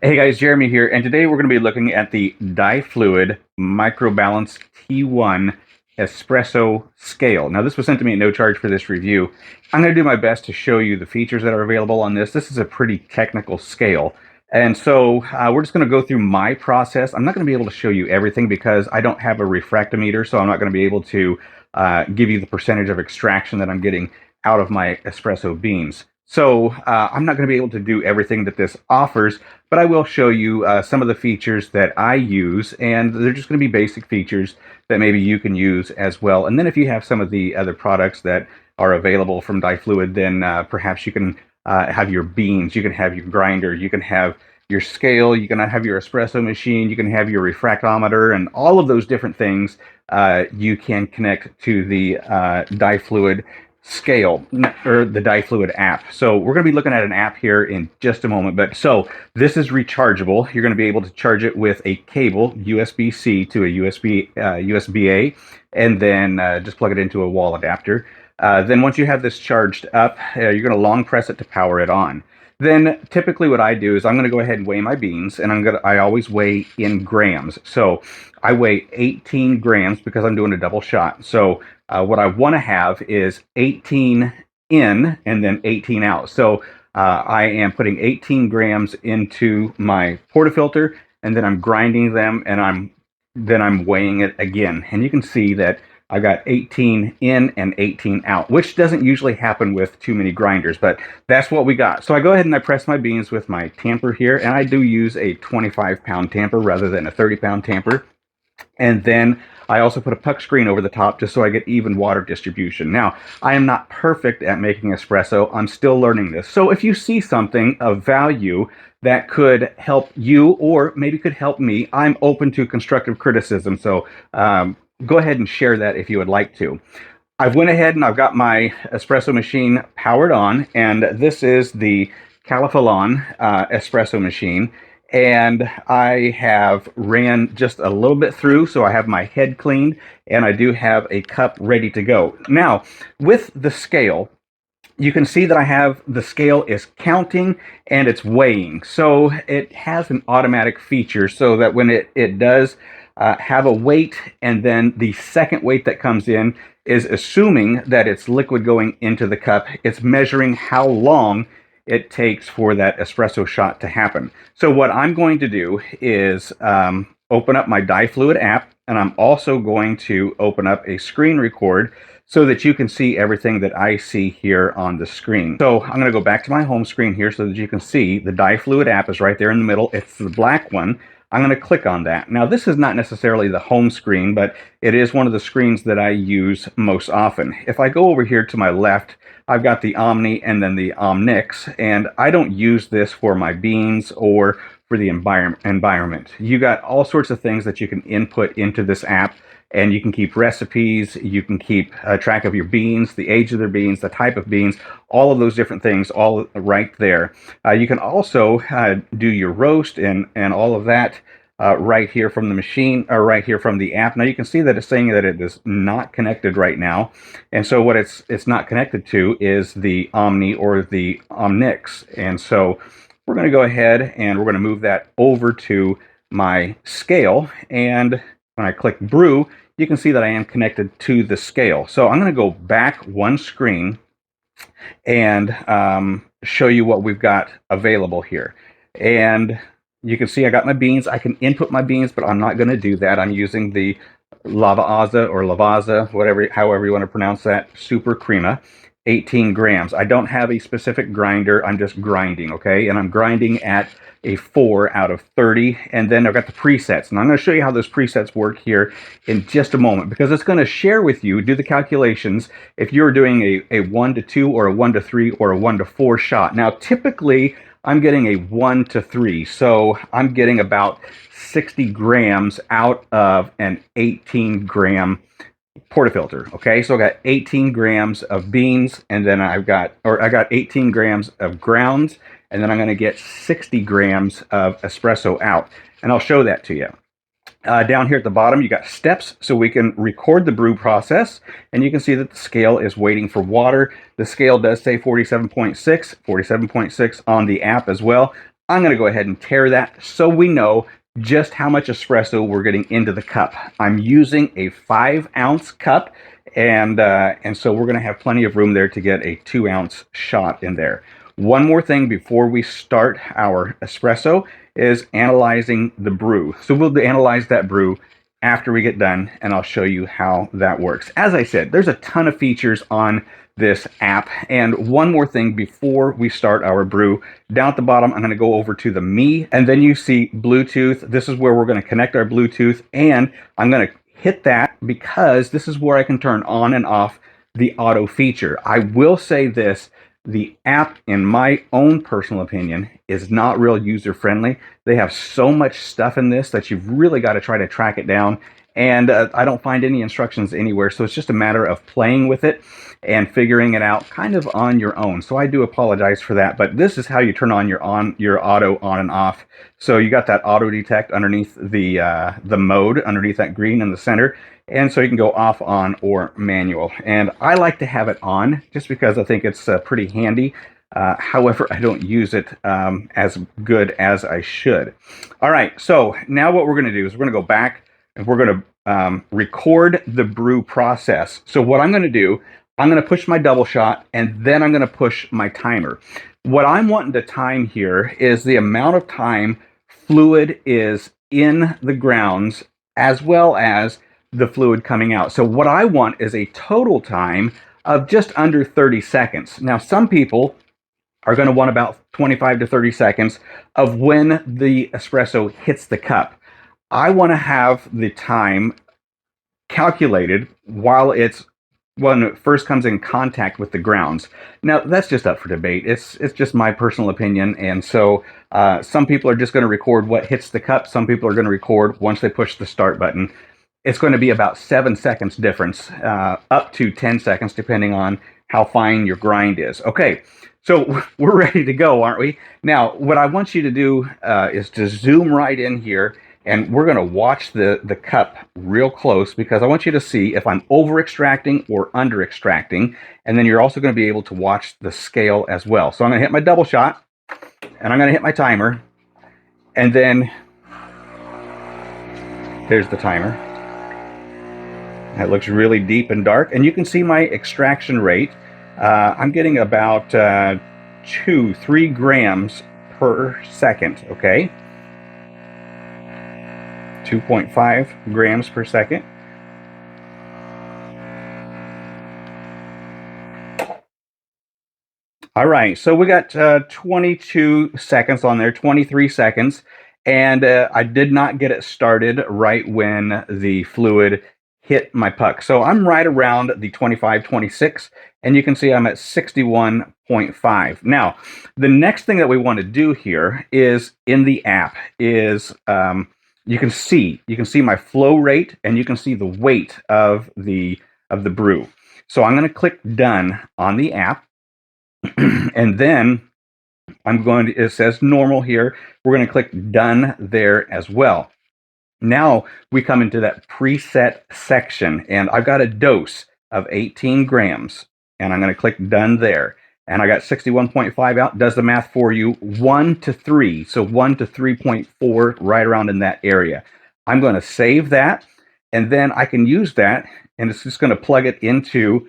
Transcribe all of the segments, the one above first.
Hey guys, Jeremy here, and today we're going to be looking at the Difluid Microbalance T1 Espresso Scale. Now, this was sent to me at no charge for this review. I'm going to do my best to show you the features that are available on this. This is a pretty technical scale, and so we're just going to go through my process. I'm not going to be able to show you everything because I don't have a refractometer, so I'm not going to be able to give you the percentage of extraction that I'm getting out of my espresso beans. So I'm not going to be able to do everything that this offers, but I will show you some of the features that I use, and they're just going to be basic features that maybe you can use as well. And then if you have some of the other products that are available from Difluid, then perhaps you can have your beans, you can have your grinder, you can have your scale, you can have your espresso machine, you can have your refractometer, and all of those different things you can connect to the Difluid scale, or the Difluid app. So we're going to be looking at an app here in just a moment. But so this is rechargeable. You're going to be able to charge it with a cable, USB-C to a USB-A, and then just plug it into a wall adapter. Then once you have this charged up, you're going to long press it to power it on. Then typically what I do is I'm going to go ahead and weigh my beans, and I always weigh in grams. So I weigh 18 grams because I'm doing a double shot. So what I want to have is 18 in and then 18 out. So I am putting 18 grams into my portafilter, and then I'm grinding them, and I'm weighing it again. And you can see that I got 18 in and 18 out, which doesn't usually happen with too many grinders, but that's what we got. So I go ahead and I press my beans with my tamper here, and I do use a 25-pound tamper rather than a 30-pound tamper. And then I also put a puck screen over the top just so I get even water distribution. Now, I am not perfect at making espresso. I'm still learning this. So if you see something of value that could help you or maybe could help me, I'm open to constructive criticism. So go ahead and share that if you would like to. I've went ahead and I've got my espresso machine powered on, and this is the Califalon espresso machine. And I have ran just a little bit through, so I have my head cleaned, and I do have a cup ready to go. Now, with the scale, you can see that I have the scale is counting and it's weighing. So it has an automatic feature so that when it does have a weight, and then the second weight that comes in is assuming that it's liquid going into the cup. It's measuring how long it takes for that espresso shot to happen. So what I'm going to do is open up my Difluid app, and I'm also going to open up a screen record so that you can see everything that I see here on the screen. So I'm going to go back to my home screen here so that you can see the Difluid app is right there in the middle. It's the black one. I'm going to click on that. Now, this is not necessarily the home screen, but it is one of the screens that I use most often. If I go over here to my left, I've got the Omni and then the Omnix, and I don't use this for my beans or for the environment. You got all sorts of things that you can input into this app, and you can keep recipes, you can keep track of your beans, the age of their beans, the type of beans, all of those different things, all right there. You can also do your roast and all of that right here from the machine, or right here from the app. Now you can see that it's saying that it is not connected right now, and so what it's not connected to is the Omni or the Omnix, and so we're going to go ahead and we're going to move that over to my scale, and when I click brew, you can see that I am connected to the scale. So I'm going to go back one screen and show you what we've got available here. And you can see I got my beans. I can input my beans, but I'm not going to do that. I'm using the Lavazza or Lavazza, however you want to pronounce that, Super Crema, 18 grams. I don't have a specific grinder. I'm just grinding, okay? And I'm grinding at a 4 out of 30, and then I've got the presets. And I'm going to show you how those presets work here in just a moment, because it's going to share with you, do the calculations, if you're doing a 1 to 2 or a 1 to 3 or a 1 to 4 shot. Now, typically, I'm getting a 1 to 3, so I'm getting about 60 grams out of an 18 gram portafilter. Okay, so I got 18 grams of beans, and then I got 18 grams of grounds, and then I'm going to get 60 grams of espresso out, and I'll show that to you. Down here at the bottom, you got steps, so we can record the brew process, and you can see that the scale is waiting for water. The scale does say 47.6 on the app as well. I'm going to go ahead and tare that so we know just how much espresso we're getting into the cup. I'm using a 5-ounce cup, and so we're going to have plenty of room there to get a 2-ounce shot in there. One more thing before we start our espresso is analyzing the brew. So we'll analyze that brew after we get done, and I'll show you how that works. As I said, there's a ton of features on this app. And one more thing before we start our brew. Down at the bottom, I'm going to go over to the Me, and then you see Bluetooth. This is where we're going to connect our Bluetooth, and I'm going to hit that because this is where I can turn on and off the auto feature. I will say this, the app, in my own personal opinion, is not real user-friendly. They have so much stuff in this that you've really got to try to track it down. And I don't find any instructions anywhere, so it's just a matter of playing with it and figuring it out kind of on your own. So I do apologize for that, but this is how you turn on your auto on and off. So you got that auto detect underneath the mode, underneath that green in the center, and so you can go off, on, or manual. And I like to have it on just because I think it's pretty handy. However, I don't use it as good as I should. All right, so now what we're going to do is we're going to go back and we're going to record the brew process. So what I'm going to do, I'm going to push my double shot, and then I'm going to push my timer. What I'm wanting to time here is the amount of time fluid is in the grounds as well as the fluid coming out. So what I want is a total time of just under 30 seconds. Now, some people are going to want about 25 to 30 seconds of when the espresso hits the cup. I want to have the time calculated when it first comes in contact with the grounds. Now, that's just up for debate. It's just my personal opinion, and so some people are just going to record what hits the cup. Some people are going to record once they push the start button. It's going to be about 7 seconds difference, up to 10 seconds, depending on how fine your grind is. Okay, so we're ready to go, aren't we? Now, what I want you to do is to zoom right in here, and we're going to watch the cup real close because I want you to see if I'm over extracting or under extracting. And then you're also going to be able to watch the scale as well. So I'm going to hit my double shot, and I'm going to hit my timer. And then there's the timer. That looks really deep and dark. And you can see my extraction rate. I'm getting about 2-3 grams per second, okay? 2.5 grams per second. All right, so we got 22 seconds on there, 23 seconds, and I did not get it started right when the fluid hit my puck. So I'm right around the 25, 26, and you can see I'm at 61.5. Now, the next thing that we want to do here is in the app is you can see my flow rate, and you can see the weight of the brew. So I'm going to click done on the app, and then it says normal here. We're going to click done there as well. Now we come into that preset section, and I've got a dose of 18 grams, and I'm going to click done there. And I got 61.5 out. Does the math for you. 1 to 3. So 1 to 3.4, right around in that area. I'm going to save that, and then I can use that, and it's just going to plug it into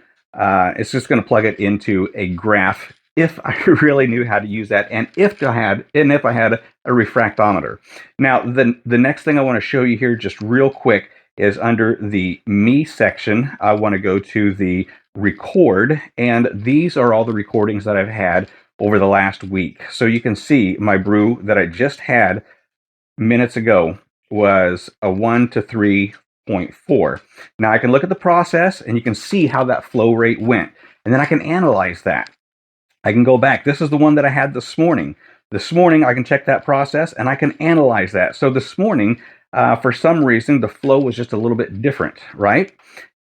a graph if I really knew how to use that, and if I had a refractometer. Now, the next thing I want to show you here just real quick is under the Me section. I want to go to the record, and these are all the recordings that I've had over the last week. So you can see my brew that I just had minutes ago was a 1 to 3.4. Now I can look at the process, and you can see how that flow rate went, and then I can analyze that. I can go back. This is the one that I had this morning. This morning I can check that process, and I can analyze that. So this morning, for some reason, the flow was just a little bit different, right?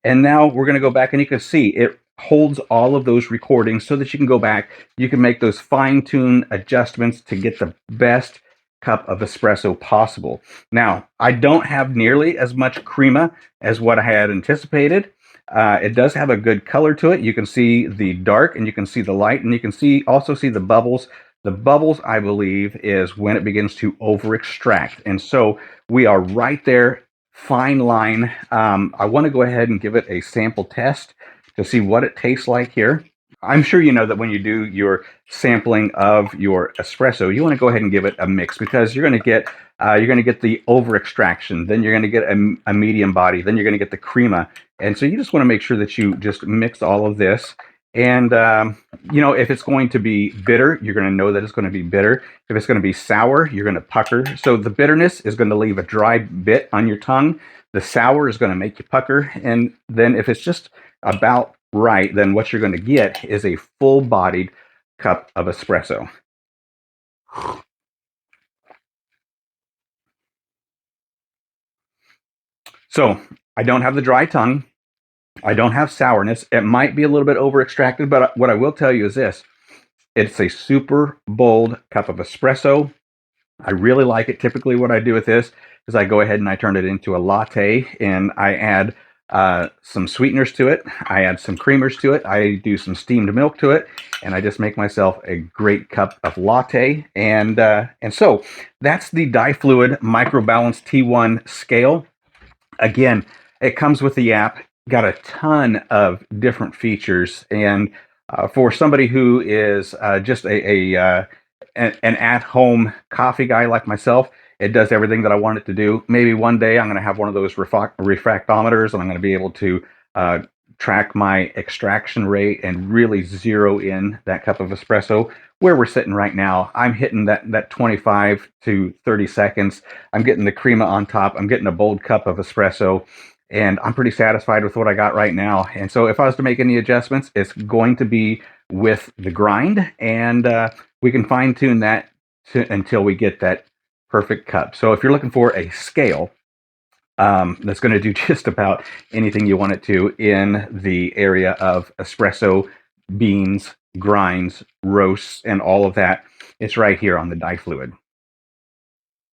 And now we're going to go back, and you can see it holds all of those recordings so that you can go back. You can make those fine-tune adjustments to get the best cup of espresso possible. Now, I don't have nearly as much crema as what I had anticipated. It does have a good color to it. You can see the dark, and you can see the light, and you can also see the bubbles. The bubbles, I believe, is when it begins to over extract. And so we are right there, fine line. I want to go ahead and give it a sample test to see what it tastes like here. I'm sure you know that when you do your sampling of your espresso, you want to go ahead and give it a mix, because you're going to get the over extraction, then you're going to get a medium body, then you're going to get the crema, and so you just want to make sure that you just mix all of this. And if it's going to be bitter, you're going to know that it's going to be bitter. If it's going to be sour, you're going to pucker. So the bitterness is going to leave a dry bit on your tongue. The sour is going to make you pucker, and then if it's just about right, then what you're going to get is a full-bodied cup of espresso. So I don't have the dry tongue. I don't have sourness. It might be a little bit over extracted, but what I will tell you is this. It's a super bold cup of espresso. I really like it. Typically what I do with this is I go ahead and I turn it into a latte, and I add some sweeteners to it. I add some creamers to it. I do some steamed milk to it, and I just make myself a great cup of latte. And so that's the Difluid Microbalance T1 scale. Again, it comes with the app. Got a ton of different features, and for somebody who is just an at-home coffee guy like myself, it does everything that I want it to do. Maybe one day I'm going to have one of those refractometers, and I'm going to be able to track my extraction rate and really zero in that cup of espresso. Where we're sitting right now, I'm hitting that 25 to 30 seconds. I'm getting the crema on top. I'm getting a bold cup of espresso, and I'm pretty satisfied with what I got right now. And so if I was to make any adjustments, it's going to be with the grind, and we can fine tune that until we get that perfect cup. So if you're looking for a scale that's going to do just about anything you want it to in the area of espresso, beans, grinds, roasts, and all of that, it's right here on the Difluid.